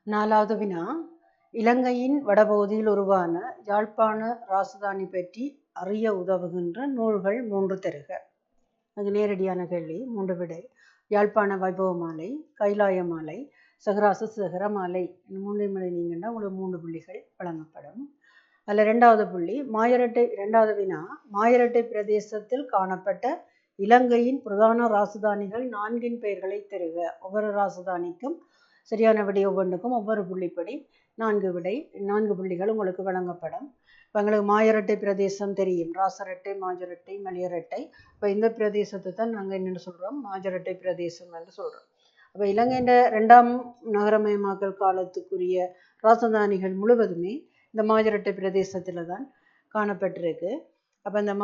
நாலாவது வினா, இலங்கையின் வடபகுதியில் உருவான யாழ்ப்பாண ராசதானி பற்றி அறிய உதவுகின்ற நூல்கள் 3 தருக. அது நேரடியான கேள்வி. 3 விடை. யாழ்ப்பாண வைபவ மாலை, கைலாய மாலை, சகராச சேகர மாலை. 3 எழுதினீங்கன்னா உங்களுக்கு 3 புள்ளிகள் வழங்கப்படும். அதில் 2வது புள்ளி, மாயரட்டை. 2வது வினா, மாயரட்டை பிரதேசத்தில் காணப்பட்ட இலங்கையின் பிரதான ராசதானிகள் 4 பெயர்களை தருக. ஒவ்வொரு ராசதானிக்கும் சரியான விடை ஒவ்வொன்றுக்கும் ஒவ்வொரு புள்ளிப்படி 4 புள்ளிகள் உங்களுக்கு வழங்கப்படும். இப்போ எங்களுக்கு மாயரட்டை பிரதேசம் தெரியும். ராசரட்டை, மாஜரட்டை, மலியரட்டை. இப்போ இந்த பிரதேசத்தை தான் நாங்கள் என்னென்னு சொல்கிறோம், மாஜரட்டை பிரதேசம் என்று சொல்கிறோம். அப்போ இலங்கையின் 2ஆம் நகரமயமாக்கல் காலத்துக்குரிய ராசதானிகள் முழுவதுமே இந்த மாஜரட்டை பிரதேசத்தில் தான் காணப்பட்டிருக்கு. அப்போ இந்த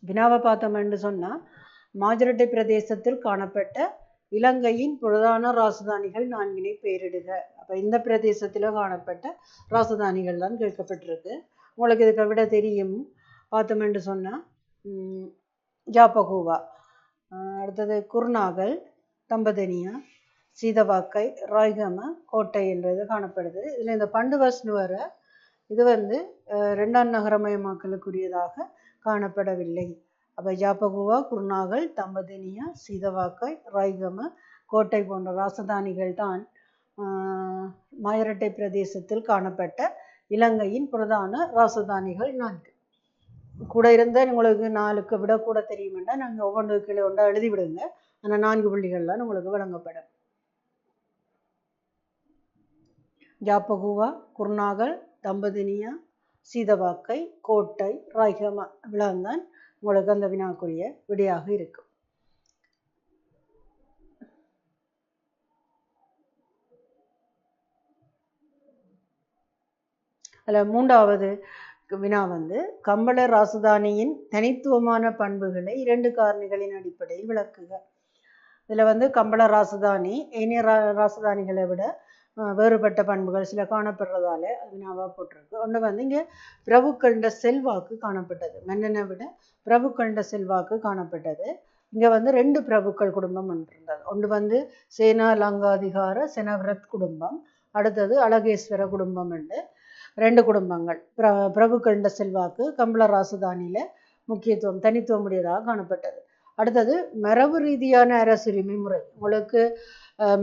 வினாவை பார்த்தோம்னு சொன்னால், மாஜரட்டை பிரதேசத்தில் காணப்பட்ட இலங்கையின் பிரதான ராசதானிகள் 4 பெயரிடுக. அப்போ இந்த பிரதேசத்தில் காணப்பட்ட ராசதானிகள் தான் கேட்கப்பட்டிருக்கு. உங்களுக்கு இதுக்கு விட தெரியும். பார்த்தோம்னு சொன்னால் ஜாப்பகூவா, அடுத்தது குர்நாகல், தம்பதனியா, சீதவாக்கை, ராய்கம, கோட்டை என்றது காணப்படுது. இதில் இந்த பண்டுவஸ்னு வர இது 2ஆம் நகரமயமாக்கலுக்குரியதாக காணப்படவில்லை. அப்போ ஜாப்பகுவா, குர்நாகல், தம்பதனியா, சீதவாக்கை, ராய்கம, கோட்டை போன்ற ராசதானிகள் தான் மாயரட்டை பிரதேசத்தில் காணப்பட்ட இலங்கையின் பிரதான ராசதானிகள் 4. கூட இருந்த உங்களுக்கு 4க்கு விட கூட தெரியுமெண்டா நாங்கள் ஒவ்வொன்றுக்கு கீழே ஒன்றா எழுதி விடுங்க. ஆனால் 4 புள்ளிகள் தான் உங்களுக்கு வழங்கப்படும். ஜாப்பகுவா, குர்நாகல், தம்பதனியா, சீதவாக்கை, கோட்டை, ராய்கம இவ்வளவுதான் உங்களுக்கு அந்த வினாக்குரிய விடையாக இருக்கும். அதில் 3வது வினா கம்பள ராசதானியின் தனித்துவமான பண்புகளை 2 காரணிகளின் அடிப்படையில் விளக்குக. இதில் கம்பள ராசதானி ஏனைய ராசதானிகளை விட வேறுபட்ட பண்புகள் சில காணப்படுறதால அது வினாவாக போட்டிருக்கு. ஒன்று இங்கே பிரபுக்கண்ட செல்வாக்கு காணப்பட்டது. மன்னனை விட பிரபுக்கண்ட செல்வாக்கு காணப்பட்டது. இங்கே 2 பிரபுக்கள் குடும்பம் இருந்தது. ஒன்று சேனா லங்காதிகார செனவிரத் குடும்பம், அடுத்தது அழகேஸ்வர குடும்பம் என்று 2 குடும்பங்கள். பிரபுக்கண்ட செல்வாக்கு கம்பள ராசதானியில் முக்கியத்துவம் தனித்துவம் உடையதாக காணப்பட்டது. அடுத்தது மரபு ரீதியான அரசுரிமை முறை. உங்களுக்கு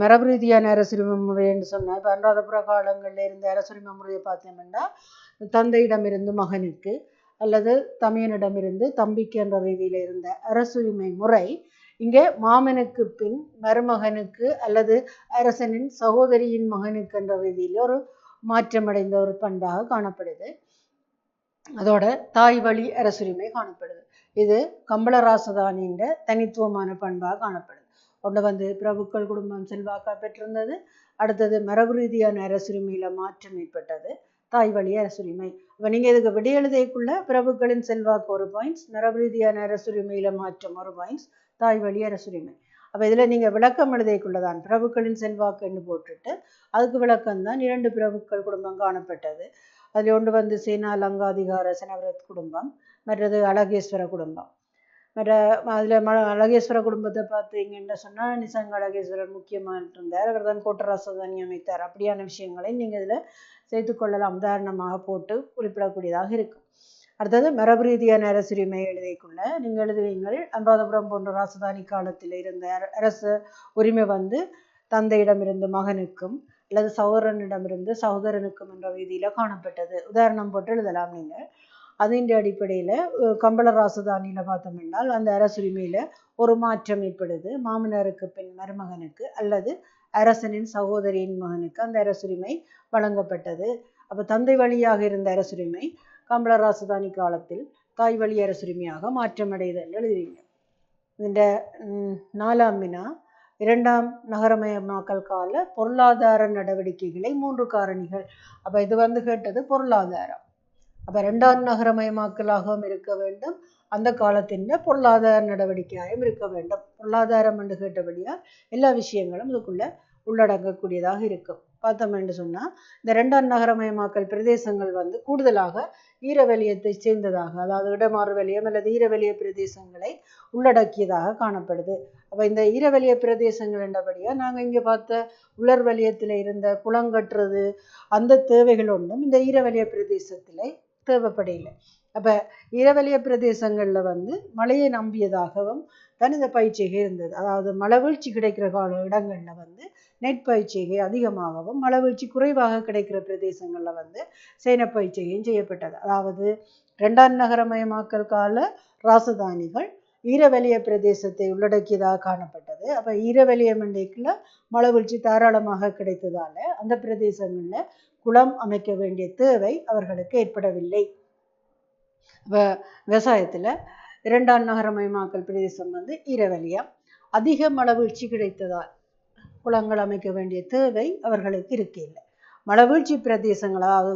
மரபு ரீதியான அரசுரிமை முறை என்று சொன்னால், இப்போ அனுராதபுர காலங்களில் இருந்த அரசுரிமை முறையை பார்த்தோம்னா தந்தையிடமிருந்து மகனுக்கு அல்லது தமையனிடமிருந்து தம்பிக்கு என்ற ரீதியில் இருந்த அரசுரிமை முறை இங்கே மாமனுக்கு பின் மருமகனுக்கு அல்லது அரசனின் சகோதரியின் மகனுக்கு என்ற ரீதியில் ஒரு மாற்றமடைந்த ஒரு பண்பாக காணப்படுது. அதோட தாய் வழி அரசுரிமை காணப்படுது. இது கம்பள ராசதானியின் தனித்துவமான பண்பாக காணப்படுது. ஒன்று பிரபுக்கள் குடும்பம் செல்வாக்கா பெற்றிருந்தது. அடுத்தது மரபு ரீதியான அரசுரிமையில் மாற்றம் ஏற்பட்டது, தாய் வழி அரசுரிமை. இப்போ நீங்கள் இதுக்கு விடையெழுதைக்குள்ள பிரபுக்களின் செல்வாக்கு 1 பாயிண்ட்ஸ், மரபு ரீதியான அரசுரிமையில் மாற்றம் 1 பாயிண்ட்ஸ், தாய் வழி அரசுரிமை. அப்போ இதில் நீங்கள் விளக்கம் எழுதைக்குள்ளதான் பிரபுக்களின் செல்வாக்குன்னு போட்டுட்டு அதுக்கு விளக்கம்தான் 2 பிரபுக்கள் குடும்பம் காணப்பட்டது. அதில் ஒன்று சேனா லங்காதிகார செனவிரத் குடும்பம், மற்றது அழகேஸ்வர குடும்பம். மற்ற அதில் அழகேஸ்வர குடும்பத்தை பார்த்தீங்கன்னு சொன்னால் நிசங்க அழகேஸ்வரர் முக்கியமாக இருந்தார். அவர் தான் கோட்ட ராசதானி அமைத்தார். அப்படியான விஷயங்களை நீங்கள் இதில் சேர்த்துக்கொள்ளலாம், உதாரணமாக போட்டு குறிப்பிடக்கூடியதாக இருக்கும். அடுத்தது மரபு ரீதியான அரசுரிமை எழுதிக்குள்ள நீங்கள் எழுதுவீங்கள். அனுராதபுரம் போன்ற ராசதானி காலத்தில் இருந்த அரசு உரிமை தந்தையிடமிருந்து மகனுக்கும் அல்லது சகோதரனிடமிருந்து சகோதரனுக்கும் என்ற ரீதியில் காணப்பட்டது. உதாரணம் போட்டு எழுதலாம் நீங்கள். அதன் அடிப்படையில் கம்பள ராசதானியில் பார்த்தோம்னால் அந்த அரசுரிமையில் ஒரு மாற்றம் ஏற்படுது. மாமனாருக்கு பின் மருமகனுக்கு அல்லது அரசனின் சகோதரியின் மகனுக்கு அந்த அரசுரிமை வழங்கப்பட்டது. அப்போ தந்தை வழியாக இருந்த அரசுரிமை கம்பள ராசதானி காலத்தில் தாய் வழி அரசுரிமையாக மாற்றமடைதல் எழுதுவீங்க. இந்த 4ஆம் வினா, 2ஆம் நகரமயமாக்கல் கால பொருளாதார நடவடிக்கைகளை 3 காரணிகள். அப்போ இது கேட்டது பொருளாதாரம். அப்போ 2ஆம் நகரமயமாக்கலாகவும் இருக்க வேண்டும், அந்த காலத்தின் பொருளாதார நடவடிக்கையாகவும் இருக்க வேண்டும். பொருளாதாரம் என்று கேட்டபடியால் எல்லா விஷயங்களும் இதுக்குள்ள உள்ளடங்கக்கூடியதாக இருக்கும். பார்த்தோம் என்று சொன்னால் இந்த இரண்டாம் நகரமயமாக்கல் பிரதேசங்கள் வந்து கூடுதலாக ஈரவெளியத்தை சேர்ந்ததாக, அதாவது இடமாறு வலியம் அல்லது ஈரவெளிய பிரதேசங்களை உள்ளடக்கியதாக காணப்படுது. அப்போ இந்த ஈரவெளிய பிரதேசங்கள் என்றபடியாக நாங்கள் இங்கே பார்த்த உலர் வலியத்தில் இருந்த குளங்கட்டுறது அந்த தேவைகள் ஒன்றும் இந்த ஈரவெளிய பிரதேசத்தில் தேவைப்படையில்லை. அப்போ ஈரவெளிய பிரதேசங்களில் வந்து மழையை நம்பியதாகவும் தான் இந்த பயிற்சிகை இருந்தது. அதாவது மழை கிடைக்கிற இடங்களில் வந்து நெற்பயிற்சிகை அதிகமாகவும் மழை குறைவாக கிடைக்கிற பிரதேசங்களில் வந்து சேனப்பயிற்சிகையும் செய்யப்பட்டது. அதாவது இரண்டாம் நகரமயமாக்கல் கால ராசதானிகள் ஈரவெளிய பிரதேசத்தை உள்ளடக்கியதாக காணப்பட்டது. அப்போ ஈரவெளிய மண்டைக்குள்ள மழை தாராளமாக கிடைத்ததால அந்த பிரதேசங்களில் குளம் அமைக்க வேண்டிய தேவை அவர்களுக்கு ஏற்படவில்லை. இப்போ விவசாயத்தில் இரண்டாம் நகரமயமாக்கல் பிரதேசம் வந்து ஈரவெளியம் அதிக மழை கிடைத்ததால் குளங்கள் அமைக்க வேண்டிய தேவை அவர்களுக்கு இருக்கில்லை. மழை பிரதேசங்கள், அதாவது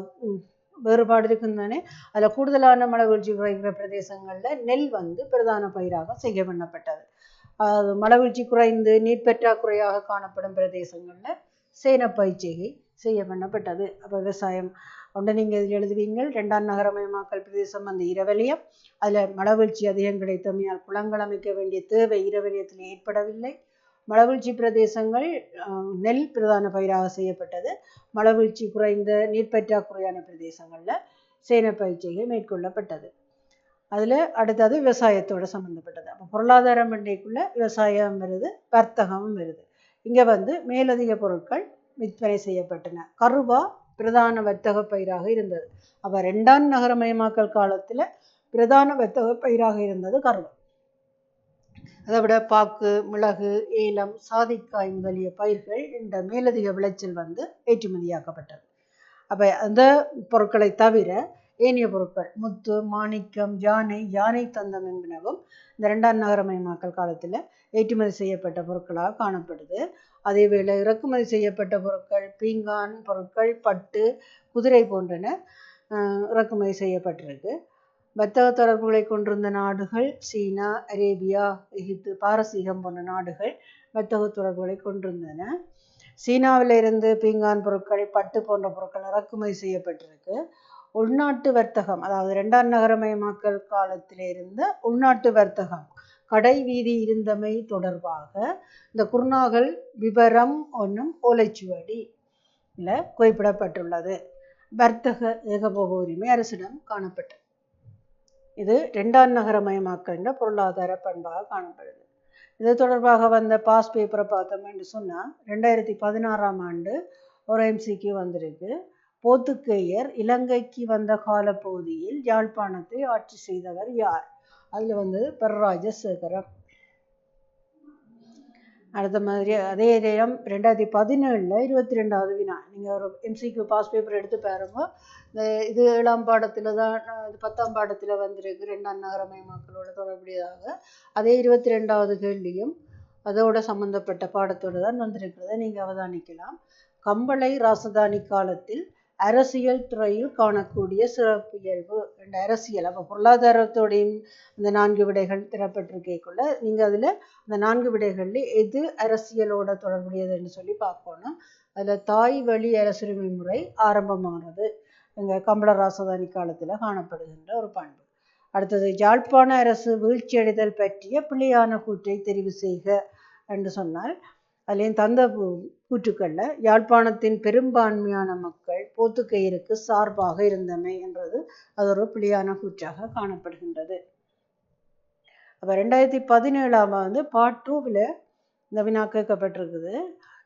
வேறுபாடு இருக்குன்னு அதில் கூடுதலான மழை குறைகிற பிரதேசங்களில் நெல் வந்து பிரதான பயிராக செய்ய பண்ணப்பட்டது. அது மழை குறைந்து நீர் பற்றாக்குறையாக காணப்படும் பிரதேசங்களில் சேனப்பயிற்சிகை செய்ய பண்ணப்பட்டது. அப்போ விவசாயம் ஒன்று நீங்கள் இதில் எழுதுவீங்க. இரண்டாம் நகரமயமாக்கல் பிரதேசம் அந்த ஈரவெளியம், அதில் மழை அதிகம் கிடைத்தமையால் குளங்கள் அமைக்க வேண்டிய தேவை ஈரவெளியத்தில் ஏற்படவில்லை. மழை பிரதேசங்கள் நெல் பிரதான பயிராக செய்யப்பட்டது. மழை குறைந்த நீர்ப்பற்றாக்குறையான பிரதேசங்களில் சேனப்பயிற்சிகள் மேற்கொள்ளப்பட்டது. அதில் அடுத்தது விவசாயத்தோடு சம்மந்தப்பட்டது. அப்போ பொருளாதார மண்டைக்குள்ள விவசாயம் வருது, வர்த்தகமும் வருது. இங்கே வந்து மேலதிக பொருட்கள் விற்பனை செய்யப்பட்டன. கருவா பிரதான வர்த்தக பயிராக இருந்தது. அப்போ இரண்டாம் நகரமயமாக்கல் காலத்தில் பிரதான வர்த்தக பயிராக இருந்தது கருவா. அதை விட பாக்கு, மிளகு, ஏலம், சாதிக்காய் முதலிய பயிர்கள் இந்த மேலதிக விளைச்சல் வந்து ஏற்றுமதியாக்கப்பட்டது. அப்போ அந்த பொருட்களை தவிர ஏனைய பொருட்கள் முத்து, மாணிக்கம், யானை தந்தம் என்பனவும் இந்த இரண்டாம் நகரமயமாக்கல் காலத்தில் ஏற்றுமதி செய்யப்பட்ட பொருட்களாக காணப்படுது. அதேவேளை இறக்குமதி செய்யப்பட்ட பொருட்கள் பீங்கான் பொருட்கள், பட்டு, குதிரை போன்றன இறக்குமதி செய்யப்பட்டிருக்கு. வர்த்தக தொடர்புகளை கொண்டிருந்த நாடுகள் சீனா, அரேபியா, எகிப்து, பாரசீகம் போன்ற நாடுகள் வர்த்தக தொடர்புகளை கொண்டிருந்தன. சீனாவில் இருந்து பீங்கான் பொருட்கள், பட்டு போன்ற பொருட்கள் இறக்குமதி செய்யப்பட்டிருக்கு. உள்நாட்டு வர்த்தகம், அதாவது இரண்டாம் நகரமயமாக்கல் காலத்தில் இருந்த உள்நாட்டு வர்த்தகம், கடை வீதி இருந்தமை தொடர்பாக இந்த குர்நாகல் விபரம் ஒன்றும் ஓலைச்சுவடி குறிப்பிடப்பட்டுள்ளது. வர்த்தக ஏகபோக உரிமை அரசிடம் காணப்பட்டது. இது இரண்டாம் நகரமயமாக்கல் என்ற பொருளாதார பண்பாக காணப்படுது. இது தொடர்பாக வந்த பாஸ் பேப்பரை பார்த்தோம் என்று சொன்னால் 2016ஆம் ஆண்டு ஒரு MCQ வந்திருக்கு. போர்த்துகேயர் இலங்கைக்கு வந்த காலப்பகுதியில் யாழ்ப்பாணத்தை ஆட்சி செய்தவர் யார்? அதில் வந்து பெரராஜசேகரம். அடுத்த மாதிரி அதே நேரம் 2017 22வது வினா. நீங்கள் ஒரு MCQ பாஸ் பேப்பர் எடுத்து பாருங்க. இது 7ஆம் பாடத்தில் தான், இது 10ஆம் பாடத்தில் வந்திருக்கு. இரண்டாம் நகரமயமாக்கலோட தொடர்புடையதாக அதே 22வது கேள்வியும் அதோட சம்பந்தப்பட்ட பாடத்தோடு தான் வந்திருக்கிறத நீங்கள் அவதானிக்கலாம். கம்பளை ராசதானி காலத்தில் அரசியல் துறையில் காணக்கூடிய சிறப்பியல்பு என்ற அரசியல். அப்போ பொருளாதாரத்தோடையும் இந்த 4 விடைகள் தரப்பட்டிருக்கேக்குள்ள நீங்கள் அதில் அந்த 4 விடைகளில் எது அரசியலோட தொடர்புடையதுன்னு சொல்லி பார்க்கணும். அதில் தாய் வழி அரசுரிமை முறை ஆரம்பமானது எங்கள் கம்பள ராசதானி காலத்தில் காணப்படுகின்ற ஒரு பண்பு. அடுத்தது யாழ்ப்பாண அரசு வீழ்ச்சியடைதல் பற்றிய பிழையான கூற்றை தெரிவு செய்க என்று சொன்னால் அதுலேயும் தந்த கூற்றுக்களில் யாழ்ப்பாணத்தின் பெரும்பான்மையான மக்கள் போர்த்துகேயருக்கு சார்பாக இருந்தமை என்றது அது ஒரு பிழையான கூற்றாக காணப்படுகின்றது. அப்போ 2017ஆம் வந்து பார்ட் 2ல் இந்த வினா கேட்கப்பட்டிருக்குது.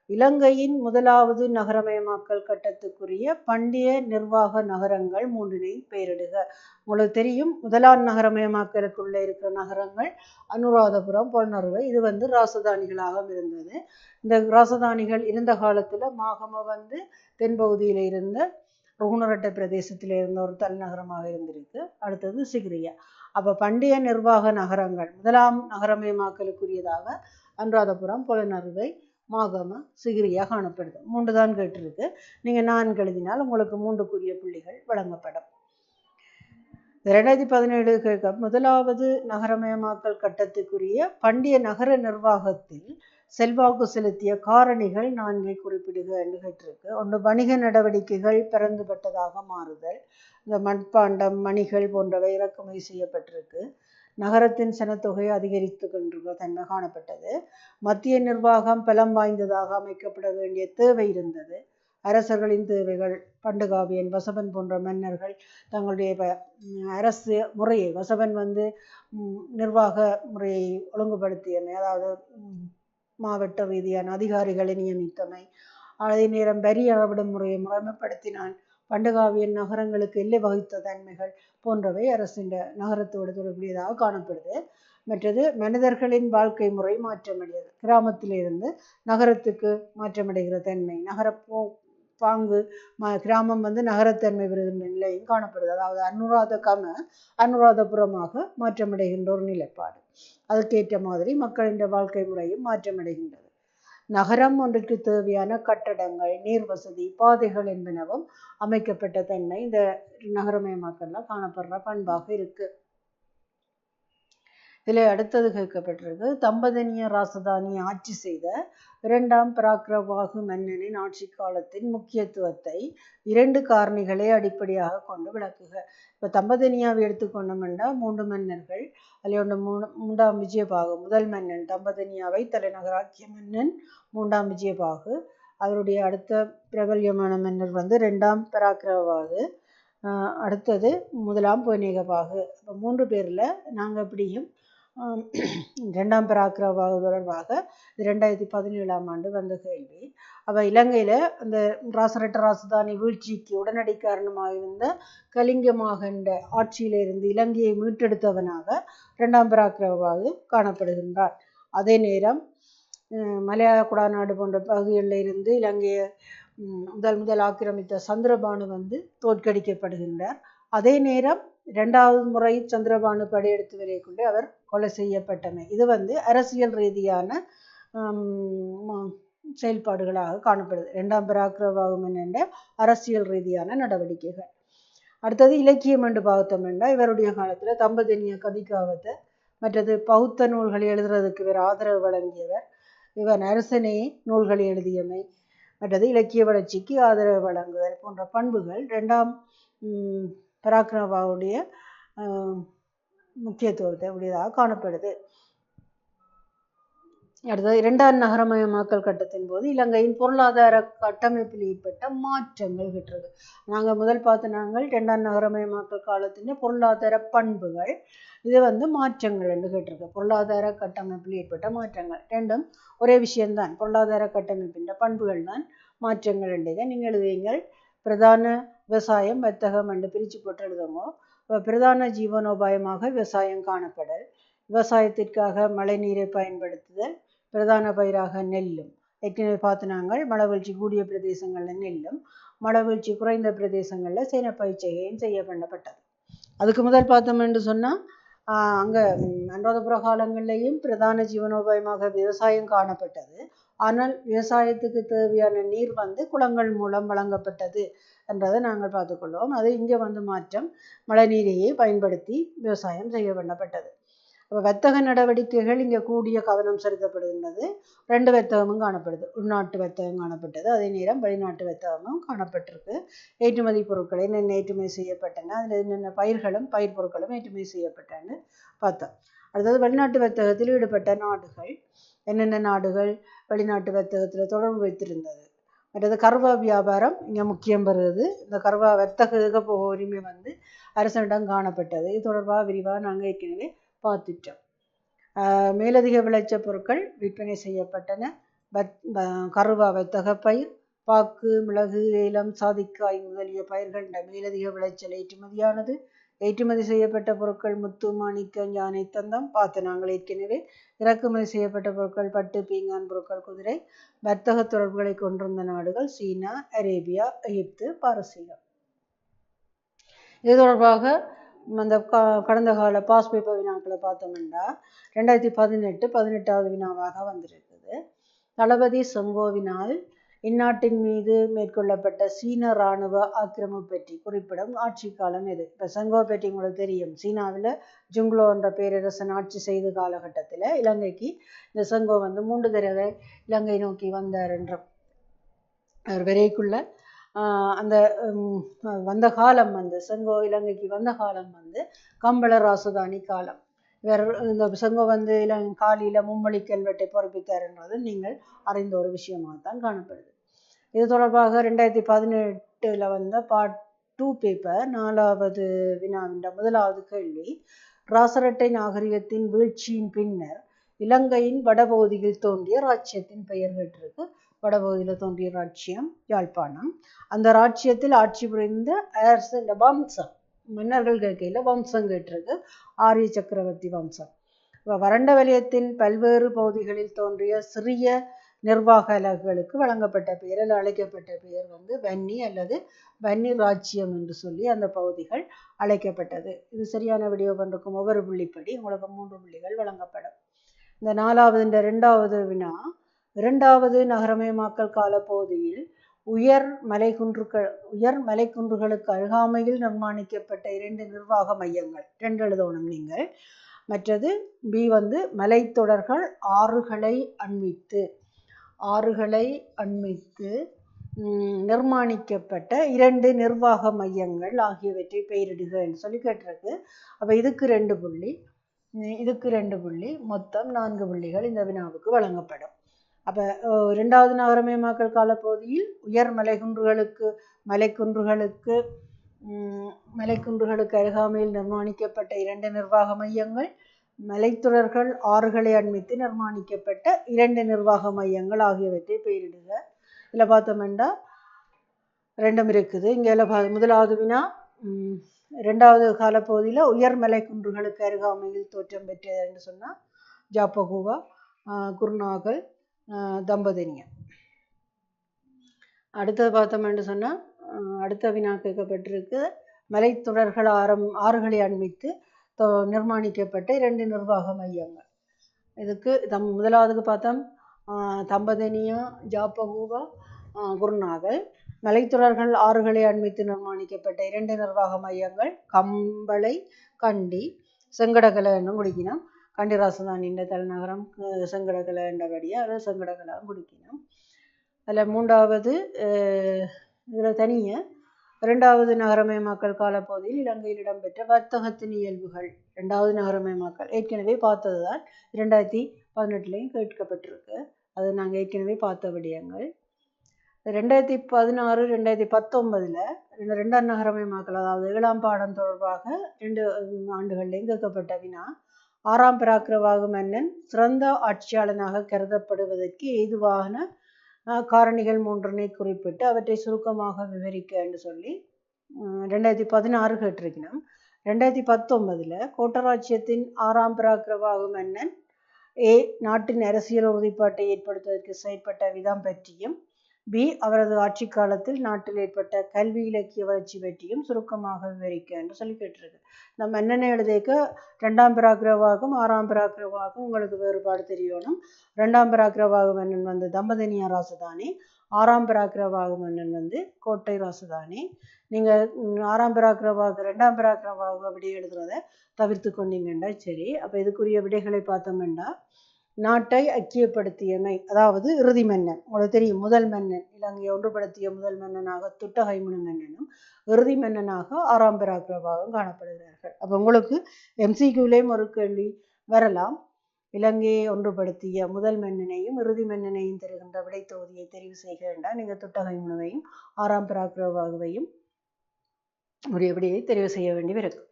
இலங்கையின் முதலாவது நகரமயமாக்கல் கட்டத்துக்குரிய பண்டைய நிர்வாக நகரங்கள் 3 பெயரிடுக. உங்களுக்கு தெரியும், முதலாம் நகரமயமாக்கலுக்குள்ளே இருக்கிற நகரங்கள் அனுராதபுரம், பொலனறுவை. இது வந்து ராசதானிகளாக இருந்தது. இந்த ராசதானிகள் இருந்த காலத்தில் மாகம வந்து தென்பகுதியில் இருந்த ருகுணரட்ட பிரதேசத்தில் இருந்த ஒரு தலைநகரமாக இருந்திருக்கு. அடுத்தது சிகிரியா. அப்போ பண்டைய நிர்வாக நகரங்கள் முதலாம் நகரமயமாக்கலுக்குரியதாக அனுராதபுரம், பொலனறுவை, மாகம, சிகிரியா காணப்படுது. 3 தான் கேட்டிருக்கு. நீங்கள் 4 எழுதினால் உங்களுக்கு 3 புள்ளிகள் வழங்கப்படும். 2017 கேட்க முதலாவது நகரமயமாக்கல் கட்டத்துக்குரிய பண்டைய நகர நிர்வாகத்தில் செல்வாக்கு செலுத்திய காரணிகள் 4 குறிப்பிடுக என்று கேட்டிருக்கு. ஒன்று, வணிக நடவடிக்கைகள் பரந்துபட்டதாக மாறுதல். இந்த மண்பாண்டம், மணிகள் போன்றவை இறக்குமதி செய்யப்பட்டிருக்கு. நகரத்தின் சனத்தொகை அதிகரித்து கொண்டிருக்க தன்மை காணப்பட்டது. மத்திய நிர்வாகம் பலம் வாய்ந்ததாக அமைக்கப்பட வேண்டிய தேவை இருந்தது. அரசர்களின் தேவைகள், பண்டுகாவியன், வசவன் போன்ற மன்னர்கள் தங்களுடைய அரசு முறையை, வசவன் நிர்வாக முறையை ஒழுங்குபடுத்தியமை, அதாவது மாவட்ட ரீதியான அதிகாரிகளை நியமித்தமை, அதே நேரம் வரி அளவிடும் முறையை முறைமைப்படுத்தினான். பண்டுகாவியன் நகரங்களுக்கு எல்லை வகித்த தன்மைகள் போன்றவை அரசின் நகரத்தோடு தொடர்புடையதாக காணப்படுது. மற்றது, மனிதர்களின் வாழ்க்கை முறை மாற்றமடைகிறது. கிராமத்திலிருந்து நகரத்துக்கு மாற்றமடைகிற தன்மை, நகர பாங்கு, கிராமம் நகரத்தன்மை பெறுகின்ற நிலையும் காணப்படுது. அதாவது அனுராதபுரமாக மாற்றமடைகின்ற ஒரு நிலைப்பாடு. அதுக்கேற்ற மாதிரி மக்களின் வாழ்க்கை முறையும் மாற்றமடைகின்றது. நகரம் ஒன்றிற்கு தேவையான கட்டடங்கள், நீர் வசதி, பாதைகள் என்பனவும் அமைக்கப்பட்ட தன்மை இந்த நகரமயமாக்கல்ல காணப்படுற பண்பாக இருக்கு. இதில் அடுத்தது கேட்கப்பட்டிருக்கு, தம்பதனிய ராசதானி ஆட்சி செய்த 2ஆம் பராக்கிரவாகு மன்னனின் ஆட்சி காலத்தின் முக்கியத்துவத்தை 2 காரணிகளை அடிப்படையாக கொண்டு விளக்குக. இப்போ தம்பதனியாவை எடுத்துக்கொண்டோம்னா 3 மன்னர்கள், அதில் ஒன்று 3ஆம் விஜயபாகு, முதல் மன்னன் தம்பதனியாவை தலைநகராக்கிய மன்னன் 3ஆம் விஜயபாகு. அவருடைய அடுத்த பிரபல்யமான மன்னர் 2ஆம் பராக்கிரவாகு, அடுத்தது 1ஆம் பூநேகபாகு. இப்போ 3 பேரில் நாங்கள் எப்படியும் 2ஆம் பராக்கிரவாகு தொடர்பாக 2017ஆம் ஆண்டு வந்த கேள்வி. அவள் இலங்கையில் அந்த ராசரட்ட ராசதானி வீழ்ச்சிக்கு உடனடி காரணமாக இருந்த கலிங்கமாகண்ட ஆட்சியிலிருந்து இலங்கையை மீட்டெடுத்தவனாக 2ஆம் பராக்கிரவாகு காணப்படுகின்றார். அதே நேரம் மலையாள குடாநாடு போன்ற பகுதிகளில் இருந்து இலங்கையை முதல் ஆக்கிரமித்த சந்திரபானு தோற்கடிக்கப்படுகின்றார். அதே நேரம் 2வது முறை சந்திரபானு படையெடுத்து வரையக்குள்ளே அவர் கொலை செய்யப்பட்டமை. இது அரசியல் ரீதியான செயல்பாடுகளாக காணப்படுது. 2ஆம் பராக்கிரவாகு மன்னன் அரசியல் ரீதியான நடவடிக்கைகள். அடுத்தது இலக்கியம் என்று பார்த்தோம்னா, இவருடைய காலத்தில் தம்பதனிய கதிகாவத்தை, மற்றது பௌத்த நூல்களை எழுதுறதுக்கு இவர் ஆதரவு வழங்கியவர். இவர் அரசனே நூல்களை எழுதியமை, மற்றது இலக்கிய வளர்ச்சிக்கு ஆதரவு வழங்குதல் போன்ற பண்புகள் 2ஆம் பராக்கிரவாவுடைய முக்கியத்துவத்தை உடையதாக காணப்படுது. அடுத்தது 2ஆம் நகரமயமாக்கல் கட்டத்தின் போது இலங்கையின் பொருளாதார கட்டமைப்பில் ஏற்பட்ட மாற்றங்கள் கிட்டுறது. நாங்கள் முதல் பார்த்த 2ஆம் நகரமயமாக்கல் காலத்தின் பொருளாதார பண்புகள், இது மாற்றங்கள் என்று கேட்டிருக்கு. பொருளாதார கட்டமைப்பில் ஏற்பட்ட மாற்றங்கள் ரெண்டும் ஒரே விஷயம்தான். பொருளாதார கட்டமைப்பின் பண்புகள் தான் மாற்றங்கள் என்றதை நீங்கள் எழுதுவீங்கள். பிரதான விவசாயம், வர்த்தகம் என்று பிரித்து போட்டு எழுதுங்க. பிரதான ஜீவனோபாயமாக விவசாயம் காணப்படல், விவசாயத்திற்காக மழை நீரை பயன்படுத்துதல், பிரதான பயிராக நெல்லும். ஏற்கனவே பார்த்து நாங்கள் மழைவீழ்ச்சி கூடிய பிரதேசங்களில் நெல்லும், மழைவீழ்ச்சி குறைந்த பிரதேசங்களில் சேனப்பயிர் செய்கையும் செய்ய பண்ணப்பட்டது. அதுக்கு முதல் பார்த்தோம் என்று சொன்னால், அங்கே அனுராதபுர காலங்களிலேயும் பிரதான ஜீவனோபாயமாக விவசாயம் காணப்பட்டது. ஆனால் விவசாயத்துக்கு தேவையான நீர் குளங்கள் மூலம் வழங்கப்பட்டது என்றதை நாங்கள் பார்த்துக்கொள்வோம். அது இங்கே மாற்றம், மழை நீரையே பயன்படுத்தி விவசாயம் செய்ய பண்ணப்பட்டது. அப்போ வர்த்தக நடவடிக்கைகள் இங்கே கூடிய கவனம் செலுத்தப்படுகின்றது. 2 வர்த்தகமும் காணப்படுது. உள்நாட்டு வர்த்தகம் காணப்பட்டது, அதே நேரம் வெளிநாட்டு வர்த்தகமும் காணப்பட்டிருக்கு. ஏற்றுமதி பொருட்கள் என்னென்ன ஏற்றுமதி செய்யப்பட்டன, அதில் என்னென்ன பயிர்களும் பயிர் பொருட்களும் ஏற்றுமதி செய்யப்பட்டன்னு பார்த்தோம். அடுத்தது வெளிநாட்டு வர்த்தகத்தில் ஈடுபட்ட நாடுகள், என்னென்ன நாடுகள் வெளிநாட்டு வர்த்தகத்தில் தொடர்பு வைத்திருந்தது. மற்றது கர்வா வியாபாரம் இங்கே முக்கியம் பெறுகிறது. இந்த கர்வா வர்த்தக போக உரிமை அரசனிடம் காணப்பட்டது. இது தொடர்பாக விரிவாக நாங்கள் ஏற்கனவே பார்த்துட்டோம். மேலதிக விளைச்ச பொருட்கள் விற்பனை செய்யப்பட்டன. கருவா வர்த்தக பயிர், பாக்கு, மிளகு, ஏலம், சாதிக்காய் முதலிய பயிர்கள் மேலதிக விளைச்சல் ஏற்றுமதியானது. ஏற்றுமதி செய்யப்பட்ட பொருட்கள் முத்து, மாணிக்கம், யானை தந்தம் பார்த்து நாங்கள் ஏற்கனவே. இறக்குமதி செய்யப்பட்ட பொருட்கள் பட்டு, பீங்கான் பொருட்கள், குதிரை. வர்த்தக தொடர்புகளை கொண்டிருந்த நாடுகள் சீனா, அரேபியா, எகிப்து, பாரசீகம். இது தொடர்பாக அந்த கடந்த கால பாஸ் பேப்பர் வினாக்களை பார்த்தோம்னா 2018 18வது வினாவாக வந்திருக்குது. தளபதி செங்கோவினால் இந்நாட்டின் மீது மேற்கொள்ளப்பட்ட சீன இராணுவ ஆக்கிரமிப்பு பற்றி குறிப்பிடும் ஆட்சி காலம் எது? இப்போ செங்கோ பற்றி உங்களுக்கு தெரியும். சீனாவில் ஜுங்லோ என்ற பேரரசன் ஆட்சி செய்த காலகட்டத்தில் இலங்கைக்கு இந்த செங்கோ வந்து 3 தடவை இலங்கை நோக்கி வந்தார் என்ற அவர் வரைக்குள்ள அந்த வந்த காலம் வந்து செங்கோ இலங்கைக்கு வந்த காலம் வந்து கம்பள ராசதானி காலம். இவர் இந்த செங்கோ வந்து காலியில் மும்மொழி கல்வெட்டை பொறுப்பித்தார் என்றது நீங்கள் அறிந்த ஒரு விஷயமாகத்தான் காணப்படுது. இது தொடர்பாக 2018 வந்த பார்ட் 2 பேப்பர் 4வது வினாவின் முதலாவது கேள்வி, ராசரட்டை நாகரிகத்தின் வீழ்ச்சியின் பின்னர் இலங்கையின் வடபகுதியில் தோன்றிய இராச்சியத்தின் பெயர் கேட்டிருக்கு. வடபகுதியில் தோன்றிய இராச்சியம் யாழ்ப்பாணம். அந்த இராச்சியத்தில் ஆட்சி புரிந்த அரச வம்சம், மன்னர்கள் கேட்கையில் வம்சம் கேட்டிருக்கு, ஆரிய சக்கரவர்த்தி வம்சம். வறண்ட வலயத்தின் பல்வேறு பகுதிகளில் தோன்றிய சிறிய நிர்வாக அலகுகளுக்கு வழங்கப்பட்ட பெயரில் அழைக்கப்பட்ட பெயர் வந்து வன்னி அல்லது வன்னி ராச்சியம் என்று சொல்லி அந்த பகுதிகள் அழைக்கப்பட்டது. இது சரியான விடியோ பண்ணிருக்கும். ஒவ்வொரு புள்ளிப்படி உங்களுக்கு 3 புள்ளிகள் வழங்கப்படும். இந்த 2வது வினா, 2வது நகரமயமாக்கல் கால பகுதியில் உயர் மலைக்குன்றுகளுக்கு அருகாமையில் நிர்மாணிக்கப்பட்ட 2 நிர்வாக மையங்கள். 2 எழுதணும் நீங்கள். மற்றது பி வந்து மலைத்தொடர்கள் ஆறுகளை அண்மித்து நிர்மாணிக்கப்பட்ட 2 நிர்வாக மையங்கள் ஆகியவற்றை பெயரிடுக என்று சொல்லி கேட்டிருக்கு. அப்போ இதுக்கு 2 புள்ளி, இதுக்கு 2 புள்ளி, மொத்தம் 4 புள்ளிகள் இந்த வினாவுக்கு வழங்கப்படும். அப்போ 2வது நகரமயமாக்கல் காலப்பகுதியில் உயர் மலைக்குன்றுகளுக்கு அருகாமையில் நிர்மாணிக்கப்பட்ட 2 நிர்வாக மையங்கள், மலைத்தொடர்கள் ஆறுகளை அண்மித்து நிர்மாணிக்கப்பட்ட 2 நிர்வாக மையங்கள் ஆகியவற்றை பெயரிடுக. இதில் பார்த்தோம்னா 2 இருக்குது. இங்கே முதலாவது வினா 2வது காலப்பகுதியில் உயர் மலைக்குன்றுகளுக்கு அருகாமையில் தோற்றம் பெற்றது என்று சொன்னால் ஜாப்பகுவா, குருநாகல், தம்பதினியம். அடுத்தது பார்த்தோம்னு சொன்னால் அடுத்த வினா கேட்கப்பட்டிருக்கு, மலைத்தொடர்கள் ஆறுகளை அண்மித்து நிர்மாணிக்கப்பட்ட 2 நிர்வாக மையங்கள். இதுக்கு முதலாவதுக்கு பார்த்தோம் தம்பதினியா, ஜாப்பகுவா, குருநாகல். மலைத்தொடர்கள் ஆறுகளை அண்மித்து நிர்மாணிக்கப்பட்ட 2 நிர்வாக மையங்கள் கம்பளை, கண்டி, செங்கடகலை என்னும் குடிக்கணும். கண்டி ராசதானியின் தலைநகரம் செங்கடகலை என்றபடியாக அதை செங்கடகலாக குடிக்கணும். அதில் 3வது இதில் தனிய 2வது நகரமயமாக்கல் காலப்பகுதியில் இலங்கையில் இடம்பெற்ற வர்த்தகத்தின் இயல்புகள். 2வது நகரமயமாக்கல் ஏற்கனவே பார்த்தது தான், 2018 கேட்கப்பட்டிருக்கு. அது நாங்கள் ஏற்கனவே பார்த்த விடயங்கள். 2016, 2019 2ஆம் நகரமயமாக்கல், அதாவது 7ஆம் பாடம் தொடர்பாக 2 ஆண்டுகளிலேயும் கேட்கப்பட்ட வினா, 6ஆம் பராக்கிரவாகு மன்னன் சிறந்த ஆட்சியாளனாக கருதப்படுவதற்கு ஏதுவான காரணிகள் 3 குறிப்பிட்டு அவற்றை சுருக்கமாக விவரிக்க என்று சொல்லி 2016 கேட்டிருக்கணும். 2019 கோட்டராட்சியத்தின் 6ஆம் பராக்கிரவாகு மன்னன் நாட்டின் அரசியல் உறுதிப்பாட்டை ஏற்படுத்துவதற்கு செயற்பட்ட விதம் பற்றியும், பி அவரது ஆட்சி காலத்தில் நாட்டில் ஏற்பட்ட கல்வி இலக்கிய வளர்ச்சி பற்றியும் சுருக்கமாக விவரிக்க என்று சொல்லி கேட்டிருக்கு. இந்த மன்னனை எழுதிக்க 2ஆம் பராக்கிரவாகும் 6ஆம் பராக்கிரவாகும் உங்களுக்கு வேறுபாடு தெரியணும். 2ஆம் பராக்கிரவாகு மன்னன் வந்து தம்பதினியா ராசதானி, 6ஆம் பராக்கிரவாகு மன்னன் வந்து கோட்டை ராசதானி. நீங்கள் 6ஆம் பராக்கிரவாகு 2ஆம் பராக்கிரவாகு அப்படி எழுதுறதை தவிர்த்து கொண்டீங்கன்னா சரி. அப்போ இதுக்குரிய விடைகளை பார்த்தோம்னா, நாட்டை ஐக்கியப்படுத்தியமை, அதாவது இறுதி மன்னன் உங்களுக்கு தெரியும், முதல் மன்னன் இலங்கையை ஒன்றுபடுத்திய முதல் மன்னனாக துட்டகைமுனு மன்னனும், இறுதி மன்னனாக 6ஆம் பராக்கிரவாகும் காணப்படுகிறார்கள். அப்போ உங்களுக்கு MCQலேயும் ஒரு கேள்வி வரலாம், இலங்கையை ஒன்றுபடுத்திய முதல் மன்னனையும் இறுதி மன்னனையும் தருகின்ற விடை தொகுதியை தெரிவு செய்கிறேன்டா நீங்கள் துட்டகைமுனுவையும் 6ஆம் பராக்கிரவாகுவையும் உரிய விடையை தெரிவு செய்ய வேண்டி இருக்கும்.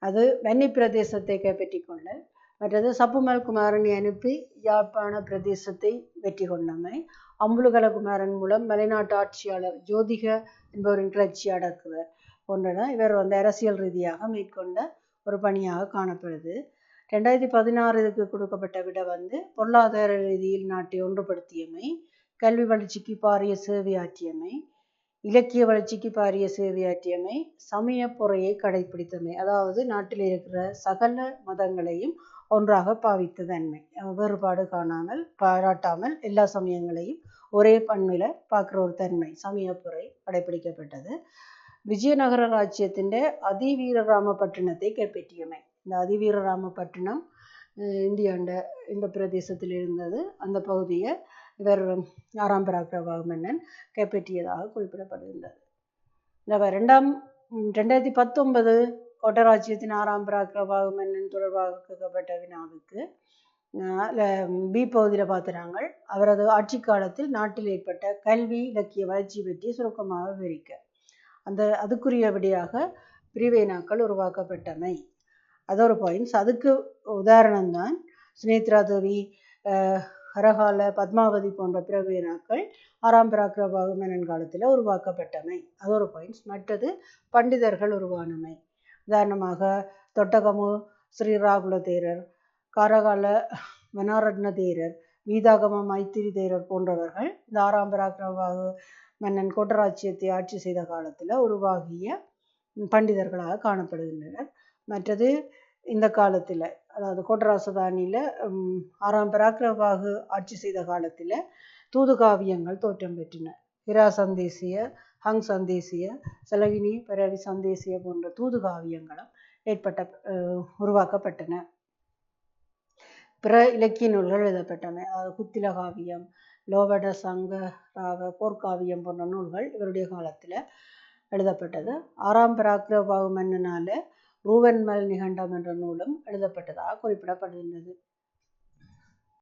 அது வன்னி பிரதேசத்தை கைப்பற்றி கொண்டல், மற்றது சப்புமல் குமாரனை அனுப்பி யாழ்ப்பாண பிரதேசத்தை வெற்றி கொண்டமை, அம்புலுகல குமாரன் மூலம் மலைநாட்டு ஆட்சியாளர் ஜோதிக என்பவரின் கிளர்ச்சி அடக்குவர் போன்றன இவர் வந்து அரசியல் ரீதியாக மேற்கொண்ட ஒரு பணியாக காணப்படுது. 2016 இதுக்கு கொடுக்கப்பட்ட விட வந்து பொருளாதார ரீதியில் நாட்டை ஒன்றுபடுத்தியமை, கல்வி வளர்ச்சிக்கு பாரிய சேவையாற்றியமை, இலக்கிய வளர்ச்சிக்கு பாரிய சேவையாற்றியமை, சமய பொறையை கடைபிடித்தமை, அதாவது நாட்டில் இருக்கிற சகல மதங்களையும் ஒன்றாக பாவித்த தன்மை, வேறுபாடு பாராட்டாமல் எல்லா சமயங்களையும் ஒரே பண்பில் பார்க்குற ஒரு தன்மை சமயப்புரை கடைபிடிக்கப்பட்டது. விஜயநகர ராஜ்யத்தின் அதிவீரராமபட்டினத்தை கைப்பற்றியமை. இந்த அதிவீரராமபட்டினம் இந்தியாண்ட இந்த பிரதேசத்தில் இருந்தது. அந்த பகுதியை இவர் 6ஆம் பராக்கிரம மன்னன் கைப்பற்றியதாக குறிப்பிடப்படுகின்றது. இந்த 2019 கோட்டராஜ்யத்தின் 6ஆம் பராக்கிரம மன்னன் தொடர்பாக கேட்கப்பட்ட வினாவுக்கு பி பகுதியில் பார்த்துறாங்க. அவரது ஆட்சி காலத்தில் நாட்டில் ஏற்பட்ட கல்வி இலக்கிய வளர்ச்சி பற்றி சுருக்கமாக விவரிக்க. அதுக்குரியபடியாக பிரிவினாக்கள் உருவாக்கப்பட்டமை. அது ஒரு பாயிண்ட்ஸ். அதுக்கு உதாரணம்தான் சுனேத்ரா தேவி, ஹரகால, பத்மாவதி போன்ற பிரிவினாக்கள் 6ஆம் பராக்கிரம மன்னன் காலத்தில் உருவாக்கப்பட்டமை. அது ஒரு பாயிண்ட்ஸ். மற்றது பண்டிதர்கள் உருவானமை. உதாரணமாக தொட்டகமு ஸ்ரீராகுல தேரர், காரகால வனாரட்ன தேரர், வீதாகம மைத்திரி தேரர் போன்றவர்கள் இந்த 6ஆம் பராக்கிரம மன்னன் கோட்டராஜ்யத்தை ஆட்சி செய்த காலத்தில் உருவாகிய பண்டிதர்களாக காணப்படுகின்றனர். மற்றது இந்த காலத்தில், அதாவது கோட்டராசதானியில் 6ஆம் பராக்கிரம ஆட்சி செய்த காலத்தில் தூது காவியங்கள் தோற்றம் பெற்றன. இரா சந்தேசிய, ஹங் சந்தேசிய, சலகினி பரவி சந்தேசிய போன்ற தூது காவியங்களும் உருவாக்கப்பட்டன. பிற இலக்கிய நூல்கள் எழுதப்பட்டன. குத்தில காவியம், லோவட சங்க ராவ போர்க்காவியம் போன்ற நூல்கள் இவருடைய காலத்தில் எழுதப்பட்டது. 6ஆம் பராக்கிரம மன்னனால ரூவன்மல் நிகண்டம் என்ற நூலும் எழுதப்பட்டதாக குறிப்பிடப்படுகின்றது.